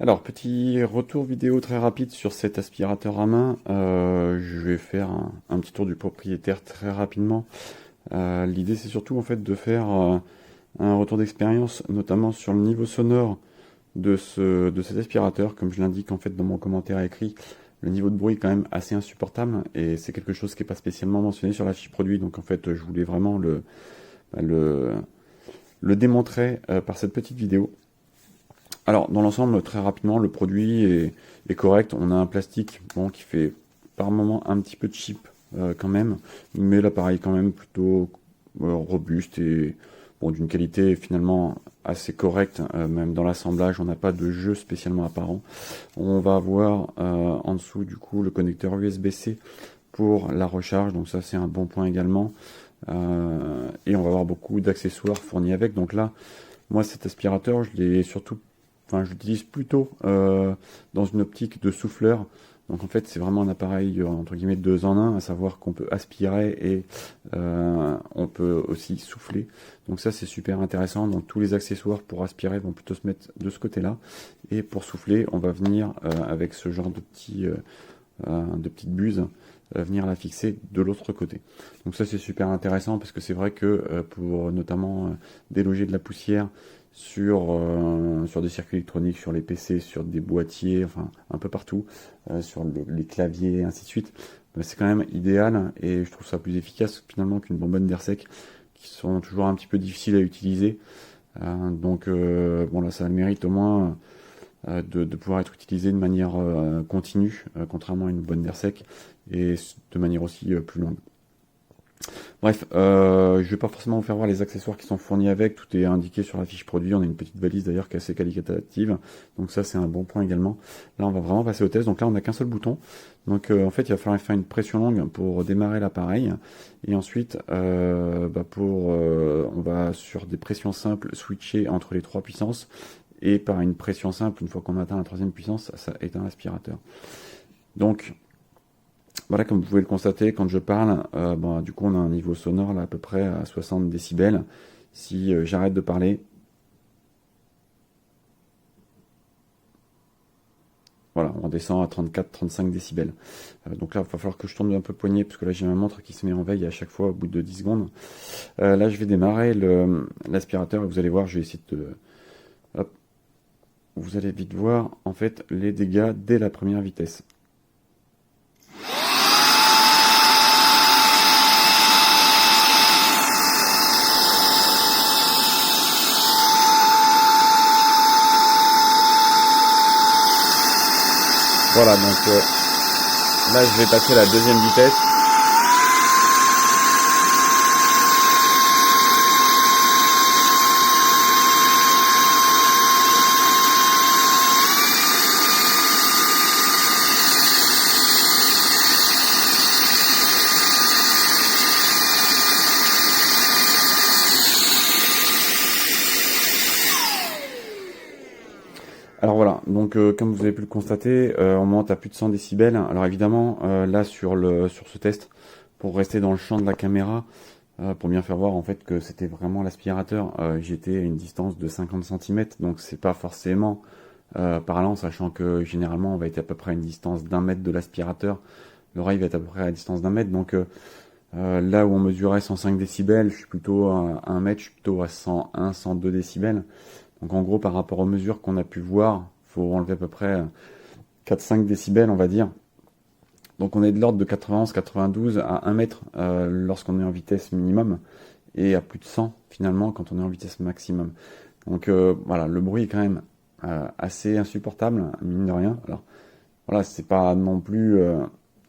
Alors, petit retour vidéo très rapide sur cet aspirateur à main. Je vais faire un petit tour du propriétaire très rapidement. L'idée, c'est surtout en fait de faire un retour d'expérience, notamment sur le niveau sonore de cet aspirateur. Comme je l'indique en fait dans mon commentaire écrit, le niveau de bruit est quand même assez insupportable et c'est quelque chose qui n'est pas spécialement mentionné sur la fiche produit. Donc en fait, je voulais vraiment bah, le, le démontrer par cette petite vidéo. Alors, dans l'ensemble, très rapidement, le produit est correct. On a un plastique bon, qui fait par moment un petit peu cheap quand même, mais l'appareil quand même plutôt robuste et bon, d'une qualité finalement assez correcte. Même dans l'assemblage, on n'a pas de jeu spécialement apparent. On va avoir en dessous du coup le connecteur USB-C pour la recharge, donc ça c'est un bon point également. Et on va avoir beaucoup d'accessoires fournis avec. Donc là, moi cet aspirateur, je l'ai surtout je l'utilise plutôt dans une optique de souffleur. Donc en fait, c'est vraiment un appareil entre guillemets 2 en un, à savoir qu'on peut aspirer et on peut aussi souffler. Donc ça, c'est super intéressant. Donc tous les accessoires pour aspirer vont plutôt se mettre de ce côté-là. Et pour souffler, on va venir avec ce genre de petites buses venir la fixer de l'autre côté. Donc ça, c'est super intéressant parce que c'est vrai que pour notamment déloger de la poussière sur des circuits électroniques, sur les PC, sur des boîtiers, enfin un peu partout, sur les claviers, ainsi de suite. C'est quand même idéal et je trouve ça plus efficace finalement qu'une bonbonne d'air sec qui sont toujours un petit peu difficiles à utiliser. Bon là ça a le mérite au moins de pouvoir être utilisé de manière continue, contrairement à une bonne d'air sec et de manière aussi plus longue. Bref, je vais pas forcément vous faire voir les accessoires qui sont fournis avec, tout est indiqué sur la fiche produit, on a une petite valise d'ailleurs qui est assez qualitative, donc ça c'est un bon point également. Là on va vraiment passer au test, donc là on n'a qu'un seul bouton, donc en fait il va falloir faire une pression longue pour démarrer l'appareil, et ensuite on va sur des pressions simples switcher entre les 3 puissances, et par une pression simple, une fois qu'on atteint la 3e puissance, ça éteint l'aspirateur. Donc voilà, comme vous pouvez le constater, quand je parle, du coup on a un niveau sonore là à peu près à 60 décibels. Si j'arrête de parler, voilà, on descend à 34-35 décibels. Donc là, il va falloir que je tourne un peu le poignet, parce que là j'ai ma montre qui se met en veille à chaque fois au bout de 10 secondes. Là je vais démarrer l'aspirateur et vous allez voir, je vais essayer de... Hop, vous allez vite voir en fait les dégâts dès la première vitesse. Voilà, donc là je vais passer à la 2e vitesse. Alors voilà, donc comme vous avez pu le constater, on monte à plus de 100 décibels. Alors évidemment, là sur ce test, pour rester dans le champ de la caméra, pour bien faire voir en fait que c'était vraiment l'aspirateur, j'étais à une distance de 50 cm, donc c'est pas forcément parlant, sachant que généralement on va être à peu près à une distance d'1 mètre de l'aspirateur, l'oreille va être à peu près à la distance d'1 mètre, donc là où on mesurait 105 décibels, je suis plutôt à 1 mètre, je suis plutôt à 101, 102 décibels. Donc en gros, par rapport aux mesures qu'on a pu voir, il faut enlever à peu près 4-5 décibels, on va dire. Donc on est de l'ordre de 91-92 à 1 mètre lorsqu'on est en vitesse minimum, et à plus de 100 finalement quand on est en vitesse maximum. Donc voilà, le bruit est quand même assez insupportable, mine de rien. Alors voilà, c'est pas non plus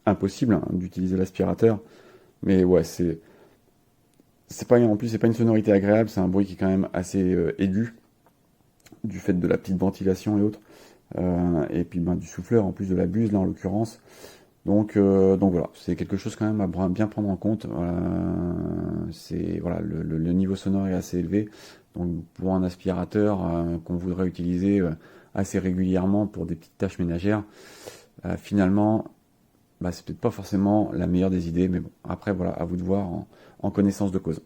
impossible d'utiliser l'aspirateur, mais ouais, c'est pas en plus c'est pas une sonorité agréable, c'est un bruit qui est quand même assez aigu du fait de la petite ventilation et autres, et puis du souffleur en plus de la buse là en l'occurrence. Donc voilà, c'est quelque chose quand même à bien prendre en compte. C'est voilà, le niveau sonore est assez élevé, donc pour un aspirateur qu'on voudrait utiliser assez régulièrement pour des petites tâches ménagères, finalement, c'est peut-être pas forcément la meilleure des idées, mais bon, après voilà, à vous de voir en connaissance de cause.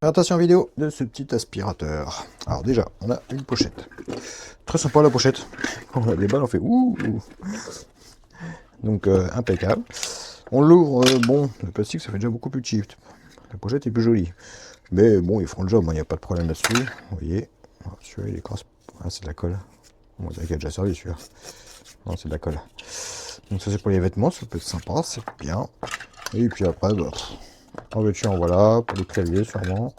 Présentation vidéo de ce petit aspirateur. Alors déjà, on a une pochette. Très sympa la pochette. On a des balles, on fait ouh. Donc impeccable. On l'ouvre, bon, le plastique ça fait déjà beaucoup plus cheap. La pochette est plus jolie. Mais bon, ils font le job, il n'y a pas de problème là-dessus. Vous voyez, celui-là il est crasse. Ah, c'est de la colle. On dirait qu'il a déjà servi celui-là. Non, c'est de la colle. Donc ça c'est pour les vêtements, ça peut être sympa, c'est bien. Et puis après, bah, en veux-tu, en voilà, pour les claviers sûrement.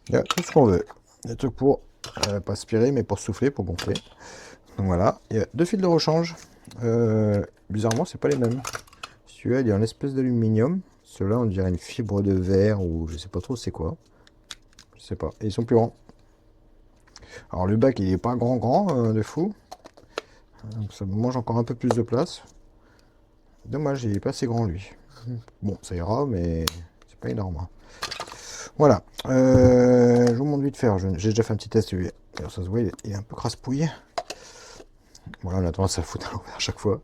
Il y a tout ce qu'on veut. Il y a tout pour, pas aspirer, mais pour souffler, pour gonfler. Donc voilà, il y a deux fils de rechange. Bizarrement, c'est pas les mêmes. Celui-là, il est en espèce d'aluminium. Ceux-là, on dirait une fibre de verre ou je sais pas trop c'est quoi. Je sais pas. Et ils sont plus grands. Alors le bac, il est pas grand de fou. Donc ça mange encore un peu plus de place. Dommage, il est pas assez grand lui. Bon, ça ira, mais c'est pas énorme. Hein. Voilà. Je vous montre vite faire. J'ai déjà fait un petit test. Alors, ça se voit, il est un peu crasse-pouille. Voilà, on a tendance à le foutre à l'envers à chaque fois.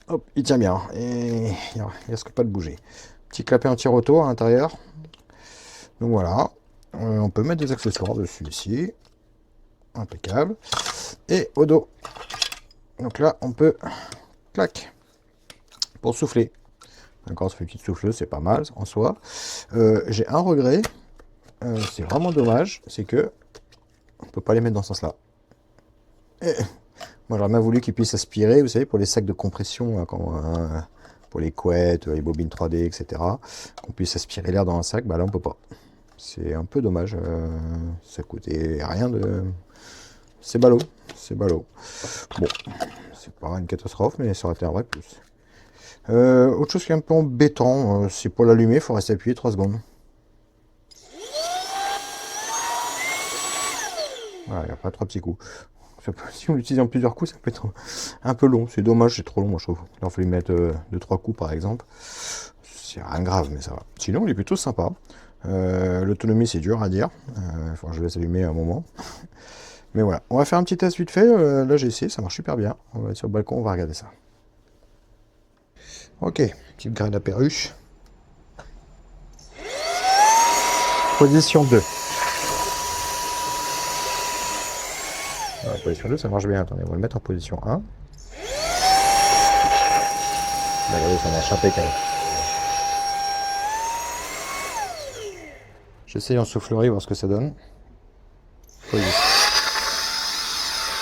Hop, il tient bien. Et il risque pas de bouger. Petit clapet anti-roto à l'intérieur. Donc voilà. On peut mettre des accessoires dessus ici. Impeccable. Et au dos. Donc là, on peut... Clac. Pour souffler. D'accord, ça fait une petite souffleuse, c'est pas mal en soi. J'ai un regret. C'est vraiment dommage. C'est que... On peut pas les mettre dans ce sens-là. Moi, j'aurais bien voulu qu'ils puissent aspirer, vous savez, pour les sacs de compression, hein, pour les couettes, les bobines 3D, etc. Qu'on puisse aspirer l'air dans un sac, bah là, on peut pas. C'est un peu dommage. Ça coûtait rien de... C'est ballot. C'est ballot. Bon, c'est pas une catastrophe, mais ça aurait été un vrai plus. Autre chose qui est un peu embêtant, c'est pour l'allumer, il faut rester appuyé 3 secondes. Voilà, il n'y a pas 3 petits coups. Si on l'utilise en plusieurs coups, ça peut être un peu long. C'est dommage, c'est trop long, moi je trouve. Là, il faut lui mettre 2-3 coups par exemple. C'est rien de grave, mais ça va. Sinon, il est plutôt sympa. L'autonomie, c'est dur à dire. Je laisse allumer un moment. Mais voilà, on va faire un petit test vite fait. Là, j'ai essayé, ça marche super bien. On va aller sur le balcon, on va regarder ça. Ok, petite graine à perruche. Position 2. Alors, position 2, ça marche bien. Attendez, on va le mettre en position 1. Regardez, ça marche impeccable. J'essaye en soufflerie, voir ce que ça donne. Position.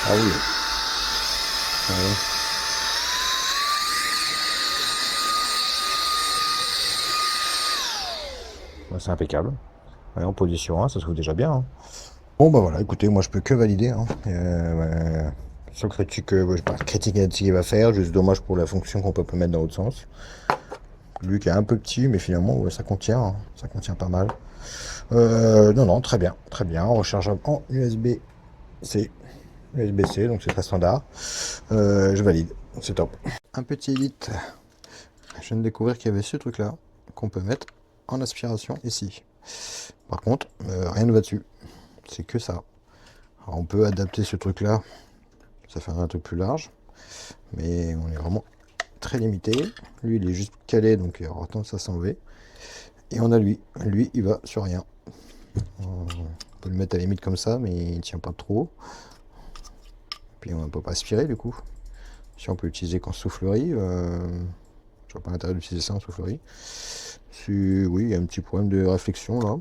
Ah oui. Ouais. C'est impeccable. Ouais, en position 1, ça se trouve déjà bien. Hein. Bon bah voilà, écoutez, moi je peux que valider. Hein. Sans critique, pas de critique à ce qu'il va faire, juste dommage pour la fonction qu'on peut mettre dans l'autre sens. Lui qui est un peu petit, mais finalement ouais, ça contient, hein. Ça contient pas mal. Non, très bien, rechargeable en USB-C. USB-C, donc c'est très standard. Je valide, c'est top. Un petit élite. Je viens de découvrir qu'il y avait ce truc là qu'on peut mettre en aspiration ici. Par contre, rien ne va dessus. C'est que ça. Alors on peut adapter ce truc là. Ça fait un truc plus large. Mais on est vraiment très limité. Lui, il est juste calé, donc il aura tendance à s'enlever. Et on a lui. Lui, il va sur rien. On peut le mettre à la limite comme ça, mais il tient pas trop. Puis on ne peut pas aspirer du coup. Si on peut l'utiliser qu'en soufflerie, je vois pas l'intérêt d'utiliser ça en soufflerie. Oui, il y a un petit problème de réflexion là.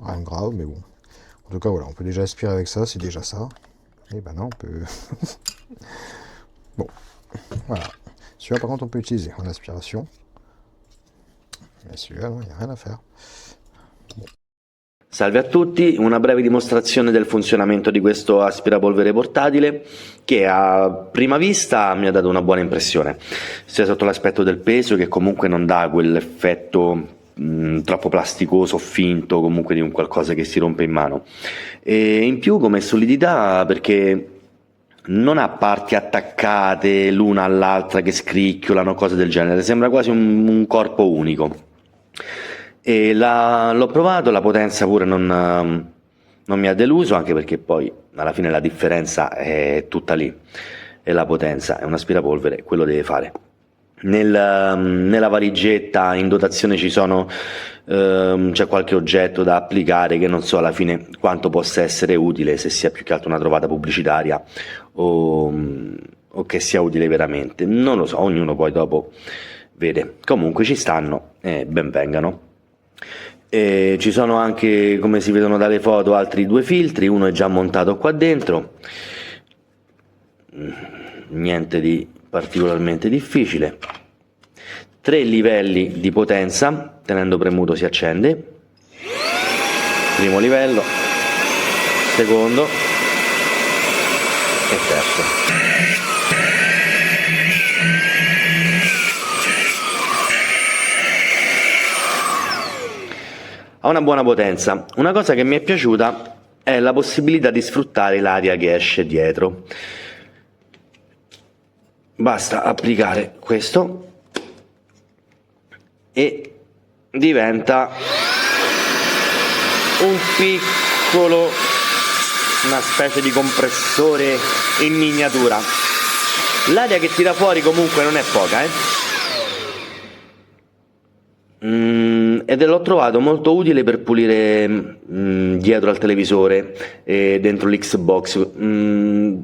Rien de grave, mais bon. En tout cas, voilà, on peut déjà aspirer avec ça, c'est déjà ça. Et ben non, on peut... Bon, voilà. Celui-là, par contre, on peut utiliser en aspiration. Mais celui-là, non, il n'y a rien à faire. Bon. Salve a tutti, una breve dimostrazione del funzionamento di questo aspirapolvere portatile che a prima vista mi ha dato una buona impressione, sia sotto l'aspetto del peso che comunque non dà quell'effetto troppo plasticoso, finto, comunque di un qualcosa che si rompe in mano, e in più come solidità perché non ha parti attaccate l'una all'altra che scricchiolano, cose del genere, sembra quasi un corpo unico. E l'ho provato, la potenza pure non mi ha deluso, anche perché poi alla fine la differenza è tutta lì, e la potenza è un aspirapolvere, quello deve fare. Nella valigetta in dotazione c'è qualche oggetto da applicare che non so alla fine quanto possa essere utile, se sia più che altro una trovata pubblicitaria o che sia utile veramente, non lo so, ognuno poi dopo vede. Comunque ci stanno e ben vengano. E ci sono anche, come si vedono dalle foto, altri 2 filtri, uno è già montato qua dentro, niente di particolarmente difficile. 3 livelli di potenza, tenendo premuto si accende, primo livello, secondo e terzo. Ha una buona potenza. Una cosa che mi è piaciuta è la possibilità di sfruttare l'aria che esce dietro. Basta applicare questo e diventa una specie di compressore in miniatura. L'aria che tira fuori comunque non è poca, ed l'ho trovato molto utile per pulire dietro al televisore e dentro l'Xbox,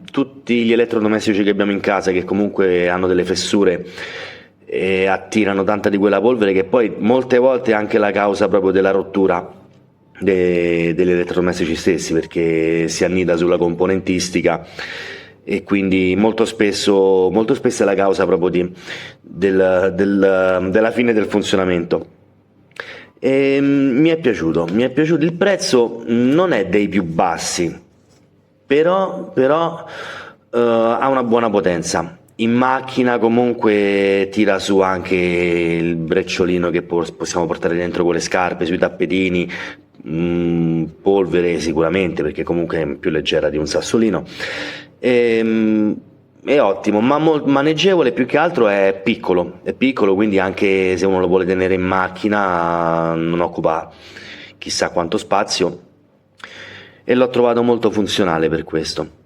tutti gli elettrodomestici che abbiamo in casa, che comunque hanno delle fessure e attirano tanta di quella polvere, che poi molte volte è anche la causa proprio della rottura degli elettrodomestici stessi, perché si annida sulla componentistica e quindi molto spesso è la causa proprio della fine del funzionamento. E mi è piaciuto, il prezzo non è dei più bassi, però ha una buona potenza. In macchina comunque tira su anche il brecciolino che possiamo portare dentro con le scarpe, sui tappetini, polvere sicuramente, perché comunque è più leggera di un sassolino. È ottimo, ma maneggevole. Più che altro è piccolo, quindi anche se uno lo vuole tenere in macchina non occupa chissà quanto spazio, e l'ho trovato molto funzionale per questo.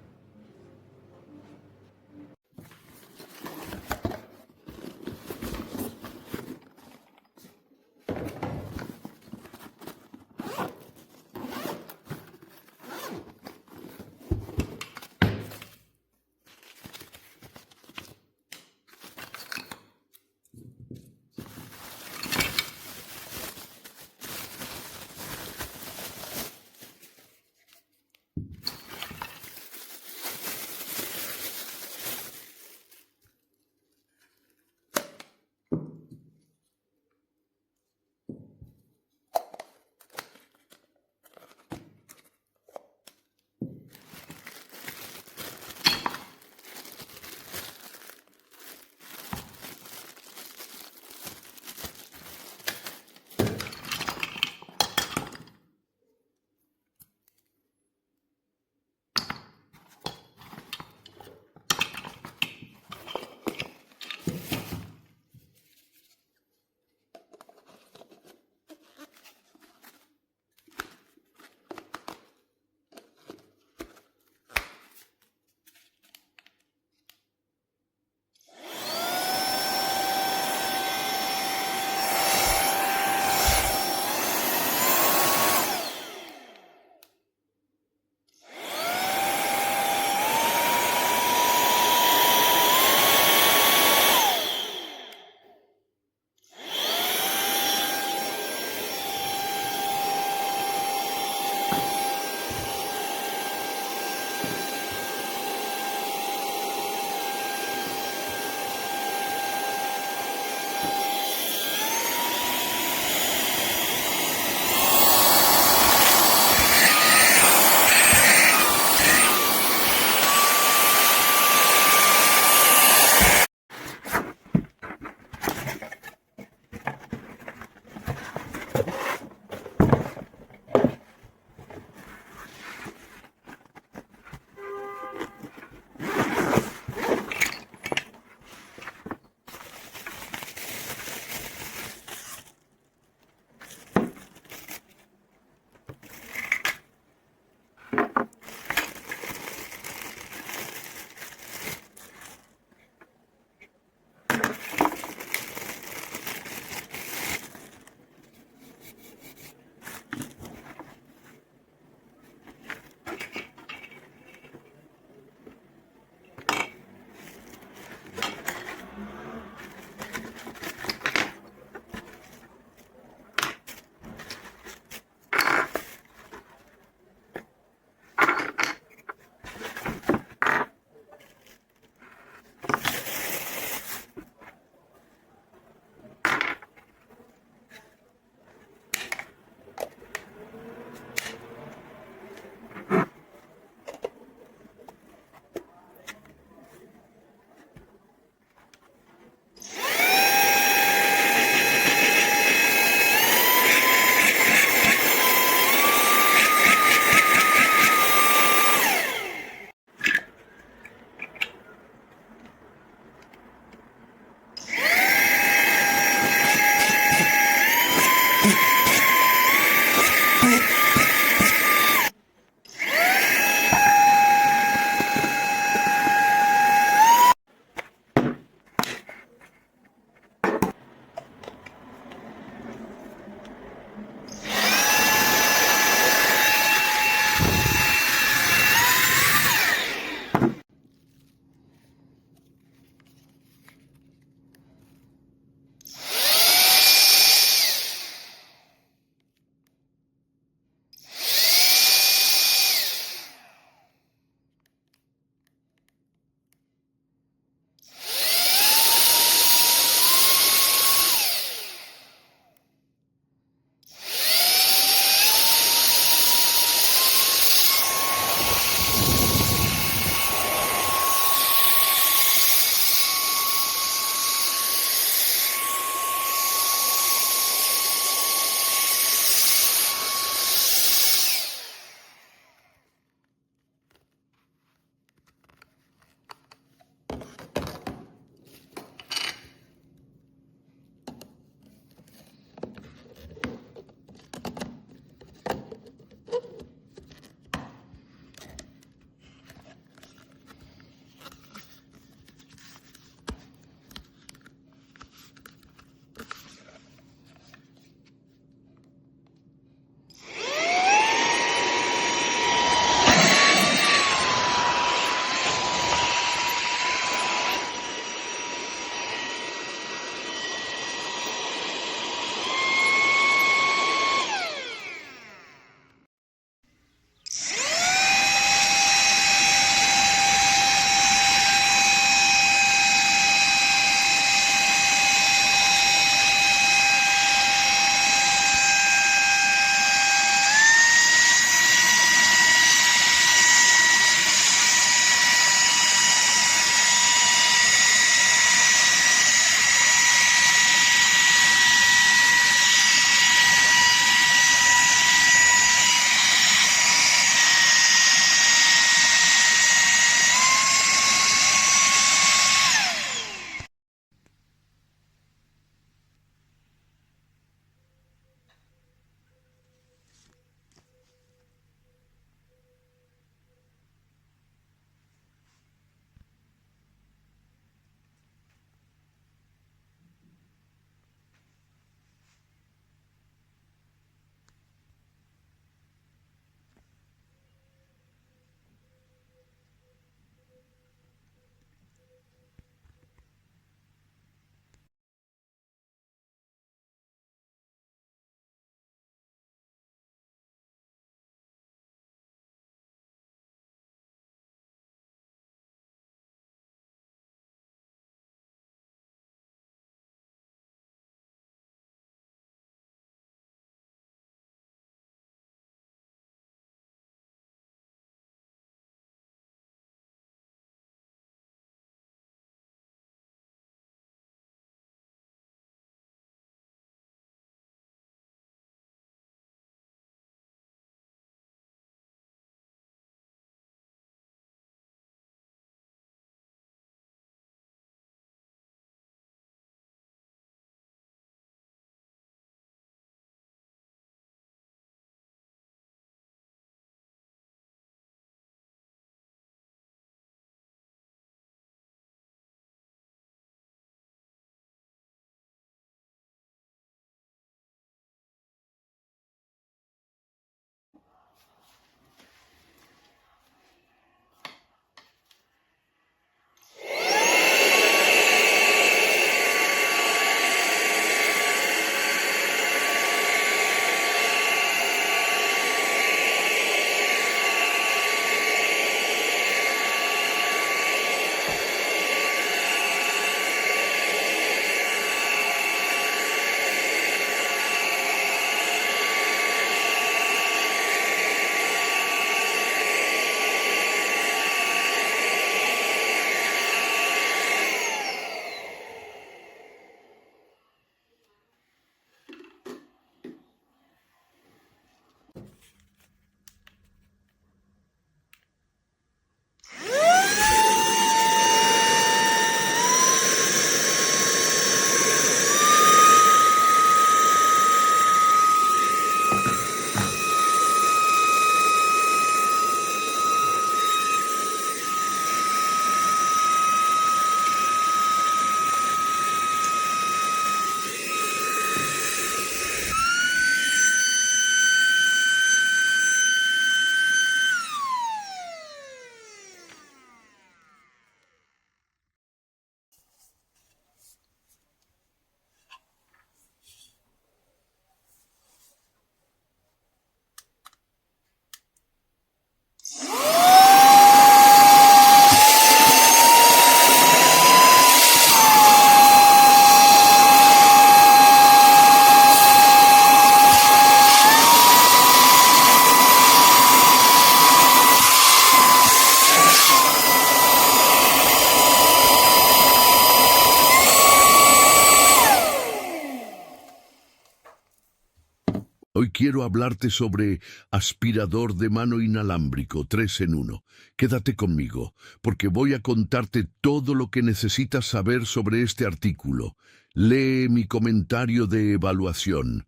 Hoy quiero hablarte sobre aspirador de mano inalámbrico 3 en 1. Quédate conmigo, porque voy a contarte todo lo que necesitas saber sobre este artículo. Lee mi comentario de evaluación.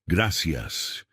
Gracias.